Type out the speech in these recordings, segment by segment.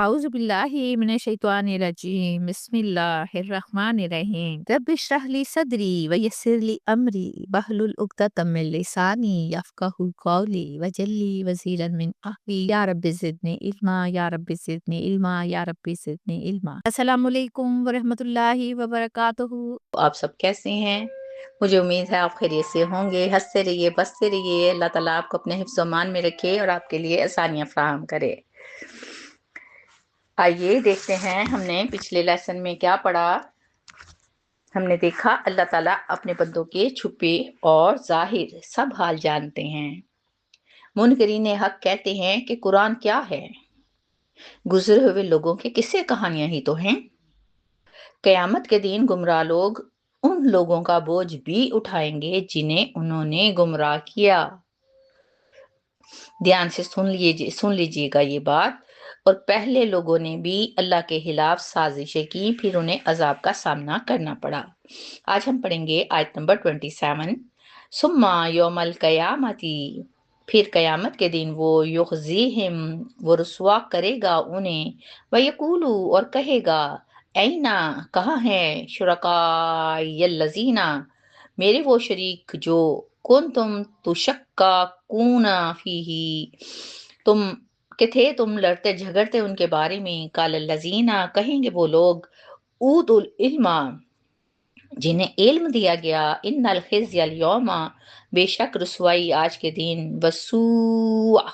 أعوذ بالله من الشيطان الرجيم بسم الله الرحمن الرحيم رب اشرح لي صدري ويسر لي أمري واحلل عقدة من لساني يفقهوا قولي واجعل لي وزيرا من أهلي يا رب زدني علما يا رب زدني علما يا رب زدني علما السلام علیکم ورحمۃ اللہ وبرکاتہ۔ آپ سب کیسے ہیں؟ مجھے امید ہے آپ خیریت سے ہوں گے، ہنستے رہیے، بستے رہیے۔ اللہ تعالیٰ آپ کو اپنے حفظ و امان میں رکھے اور آپ کے لیے آسانیاں فراہم کرے۔ آئیے دیکھتے ہیں ہم نے پچھلے لیسن میں کیا پڑھا۔ ہم نے دیکھا اللہ تعالیٰ اپنے بندوں کے چھپے اور ظاہر سب حال جانتے ہیں۔ منکرین حق کہتے ہیں کہ قرآن کیا ہے؟ گزرے ہوئے لوگوں کے قصے کہانیاں ہی تو ہیں۔ قیامت کے دن گمراہ لوگ ان لوگوں کا بوجھ بھی اٹھائیں گے جنہیں انہوں نے گمراہ کیا۔ دھیان سے سن لیجیے گا یہ بات۔ اور پہلے لوگوں نے بھی اللہ کے خلاف سازشیں کی، پھر انہیں عذاب کا سامنا کرنا پڑا۔ آج ہم پڑھیں گے آیت نمبر 27۔ ثم یوم القیامتی، پھر قیامت کے دن وہ یخزیہم، وہ رسوا کرے گا انہیں، ویقولو، اور کہے گا، اینا، کہاں ہے، شرکائی الذین، میرے وہ شریک جو کنتم تشککون فیہ، تم لڑتے جھگڑتے ان کے بارے میں۔ قال الذین، کہیں گے وہ لوگ، اوتوا العلم، جنہیں علم دیا گیا، ان الخزي اليوم، بے شک رسوائی آج کے دن، والسوء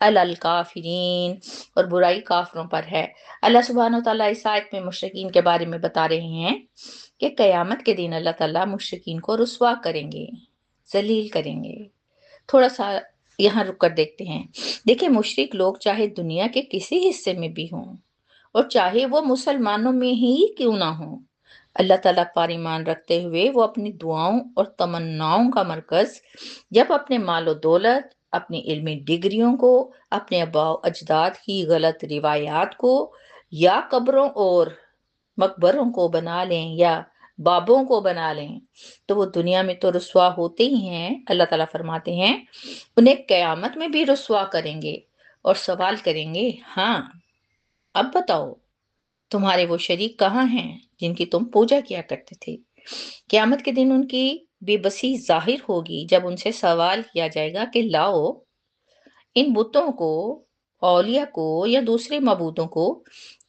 علی الکافرین، اور برائی کافروں پر ہے۔ اللہ سبحانہ وتعالیٰ اس آیت میں مشرکین کے بارے میں بتا رہے ہیں کہ قیامت کے دن اللہ تعالیٰ مشرکین کو رسوا کریں گے، ذلیل کریں گے۔ تھوڑا سا یہاں رک کر دیکھتے ہیں۔ دیکھیں، مشرک لوگ چاہے دنیا کے کسی حصے میں بھی ہوں اور چاہے وہ مسلمانوں میں ہی کیوں نہ ہوں، اللہ تعالیٰ پر ایمان رکھتے ہوئے وہ اپنی دعاؤں اور تمناؤں کا مرکز جب اپنے مال و دولت، اپنی علمی ڈگریوں کو، اپنے آباء و اجداد کی غلط روایات کو، یا قبروں اور مقبروں کو بنا لیں یا بابوں کو بنا لیں، تو وہ دنیا میں تو رسوا ہوتے ہی ہیں۔ اللہ تعالیٰ فرماتے ہیں انہیں قیامت میں بھی رسوا کریں گے اور سوال کریں گے، ہاں اب بتاؤ تمہارے وہ شریک کہاں ہیں جن کی تم پوجا کیا کرتے تھے۔ قیامت کے دن ان کی بے بسی ظاہر ہوگی جب ان سے سوال کیا جائے گا کہ لاؤ ان بتوں کو، اولیاء کو یا دوسرے معبودوں کو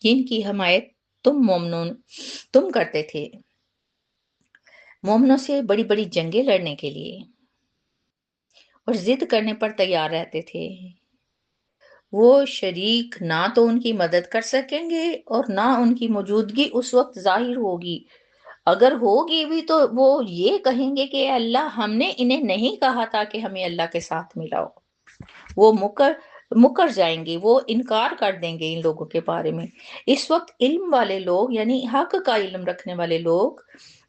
جن کی حمایت تم کرتے تھے، مومنوں سے بڑی بڑی جنگیں لڑنے کے لیے اور ضد کرنے پر تیار رہتے تھے۔ وہ شریک نہ تو ان کی مدد کر سکیں گے اور نہ ان کی موجودگی اس وقت ظاہر ہوگی۔ اگر ہوگی بھی تو وہ یہ کہیں گے کہ اے اللہ، ہم نے انہیں نہیں کہا تھا کہ ہمیں اللہ کے ساتھ ملاؤ۔ وہ مکر جائیں گے، وہ انکار کر دیں گے ان لوگوں کے بارے میں۔ اس وقت علم والے لوگ، یعنی حق کا علم رکھنے والے لوگ،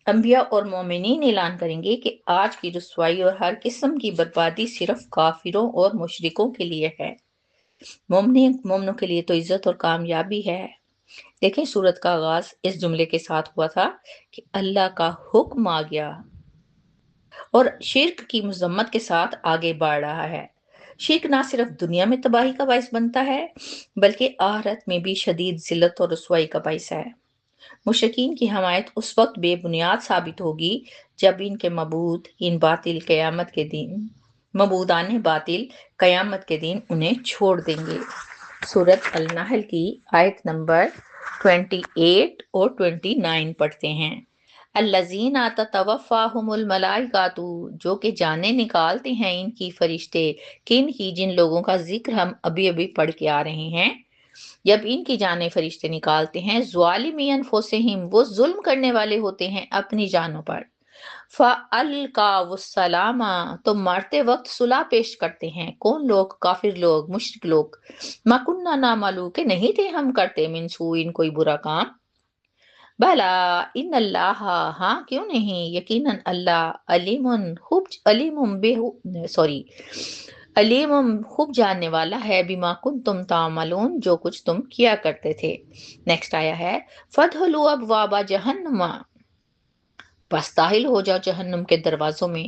انبیاء اور مومنین اعلان کریں گے کہ آج کی رسوائی اور ہر قسم کی بربادی صرف کافروں اور مشرکوں کے لیے ہے، مومنوں کے لیے تو عزت اور کامیابی ہے۔ دیکھیں، سورت کا آغاز اس جملے کے ساتھ ہوا تھا کہ اللہ کا حکم آ گیا، اور شرک کی مذمت کے ساتھ آگے بڑھ رہا ہے۔ شرک نہ صرف دنیا میں تباہی کا باعث بنتا ہے بلکہ آخرت میں بھی شدید ذلت اور رسوائی کا باعث ہے۔ مشرکین کی حمایت اس وقت بے بنیاد ثابت ہوگی جب ان کے معبودان باطل قیامت کے دن انہیں چھوڑ دیں گے۔ سورۃ النحل کی آیت نمبر 28 اور 29 پڑھتے ہیں۔ الذین تتوفاہم الملائکۃ، جو کہ جانیں نکالتے ہیں ان کی فرشتے، کن کی، جن لوگوں کا ذکر ہم ابھی پڑھ کے آ رہے ہیں۔ جب ان کی جانیں فرشتے نکالتے ہیں، ظالمی انفسہم، وہ ظلم کرنے والے ہوتے ہیں اپنی جانوں پر، فَأَلْقَوْا السَّلَامَ، تو مرتے وقت صلح پیش کرتے ہیں۔ کون لوگ؟ کافر لوگ، مشرک لوگ۔ مَا كُنَّا نَعْمَلُ، کہ نہیں تھے ہم کرتے، مِن سُوءٍ، کوئی برا کام، بلا ان اللہ، ہاں کیوں نہیں، یقیناً اللہ، علیم خوب جاننے والا ہے، بما کنتم تعملون، جو کچھ تم کیا کرتے تھے۔ نیکسٹ آیا ہے، فادخلوا ابواب جہنم، بس داخل ہو جاؤ جہنم کے دروازوں میں،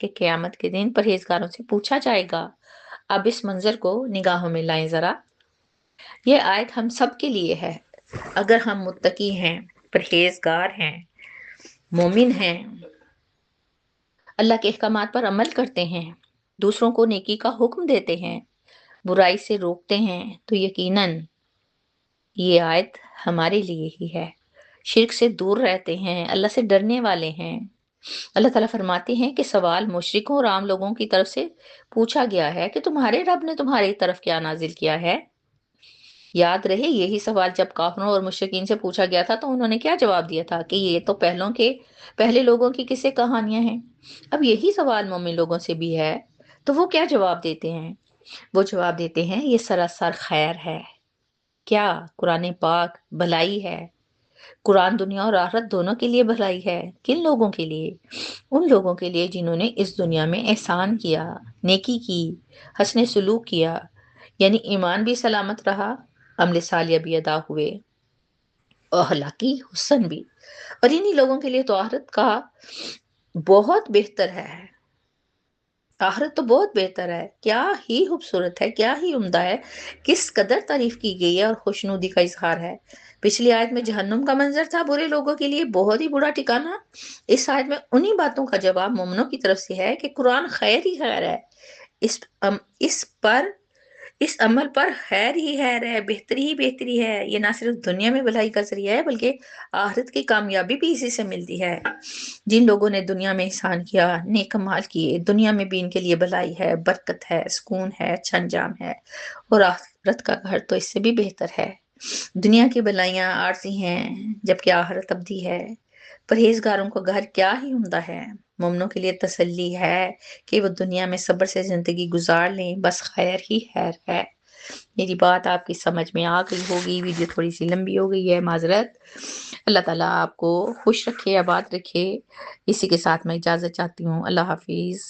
کہ قیامت کے دن پرہیزگاروں سے پوچھا جائے گا۔ اب اس منظر کو نگاہوں میں لائیں ذرا۔ یہ آیت ہم سب کے لیے ہے۔ اگر ہم متقی ہیں، پرہیزگار ہیں، مومن ہیں، اللہ کے احکامات پر عمل کرتے ہیں، دوسروں کو نیکی کا حکم دیتے ہیں، برائی سے روکتے ہیں، تو یقیناً یہ آیت ہمارے لیے ہی ہے۔ شرک سے دور رہتے ہیں، اللہ سے ڈرنے والے ہیں۔ اللہ تعالیٰ فرماتے ہیں کہ سوال مشرکوں اور عام لوگوں کی طرف سے پوچھا گیا ہے کہ تمہارے رب نے تمہاری طرف کیا نازل کیا ہے؟ یاد رہے یہی سوال جب کافروں اور مشرکین سے پوچھا گیا تھا تو انہوں نے کیا جواب دیا تھا کہ یہ تو پہلے لوگوں کی قصے کہانیاں ہیں۔ اب یہی سوال مومن لوگوں سے بھی ہے، تو وہ کیا جواب دیتے ہیں؟ وہ جواب دیتے ہیں یہ سراسر خیر ہے۔ کیا قرآن پاک بھلائی ہے؟ قرآن دنیا اور آخرت دونوں کے لیے بھلائی ہے۔ کن لوگوں کے لیے؟ ان لوگوں کے لیے جنہوں نے اس دنیا میں احسان کیا، نیکی کی، حسن سلوک کیا، یعنی ایمان بھی سلامت رہا، عمل صالح بھی ادا ہوئے، اور اخلاقی حسن بھی۔ اور انہی لوگوں کے لیے تو آخرت کا بہت بہتر ہے۔ آخرت تو بہت بہتر ہے، کیا ہی خوبصورت ہے، کیا ہی عمدہ ہے، کس قدر تعریف کی گئی ہے اور خوشنودی کا اظہار ہے۔ پچھلی آیت میں جہنم کا منظر تھا، برے لوگوں کے لیے بہت ہی برا ٹھکانہ۔ اس آیت میں انہی باتوں کا جواب مومنوں کی طرف سے ہے کہ قرآن خیر ہی خیر ہے، اس اس پر اس عمل پر خیر ہی خیر ہے، بہتری ہی بہتری ہے۔ یہ نہ صرف دنیا میں بھلائی کا ذریعہ ہے بلکہ آخرت کی کامیابی بھی اسی سے ملتی ہے۔ جن لوگوں نے دنیا میں احسان کیا، نیک اعمال کیے، دنیا میں بھی ان کے لیے بھلائی ہے، برکت ہے، سکون ہے، اچھا انجام ہے، اور آخرت کا گھر تو اس سے بھی بہتر ہے۔ دنیا کی بھلائیاں عارضی ہیں جبکہ آخرت ابدی ہے۔ پرہیزگاروں کا گھر کیا ہی عمدہ ہے۔ مومنوں کے لیے تسلی ہے کہ وہ دنیا میں صبر سے زندگی گزار لیں، بس خیر ہی خیر ہے۔ میری بات آپ کی سمجھ میں آ گئی ہوگی، ویڈیو تھوڑی سی لمبی ہو گئی ہے، معذرت۔ اللہ تعالیٰ آپ کو خوش رکھے، آباد رکھے۔ اسی کے ساتھ میں اجازت چاہتی ہوں، اللہ حافظ۔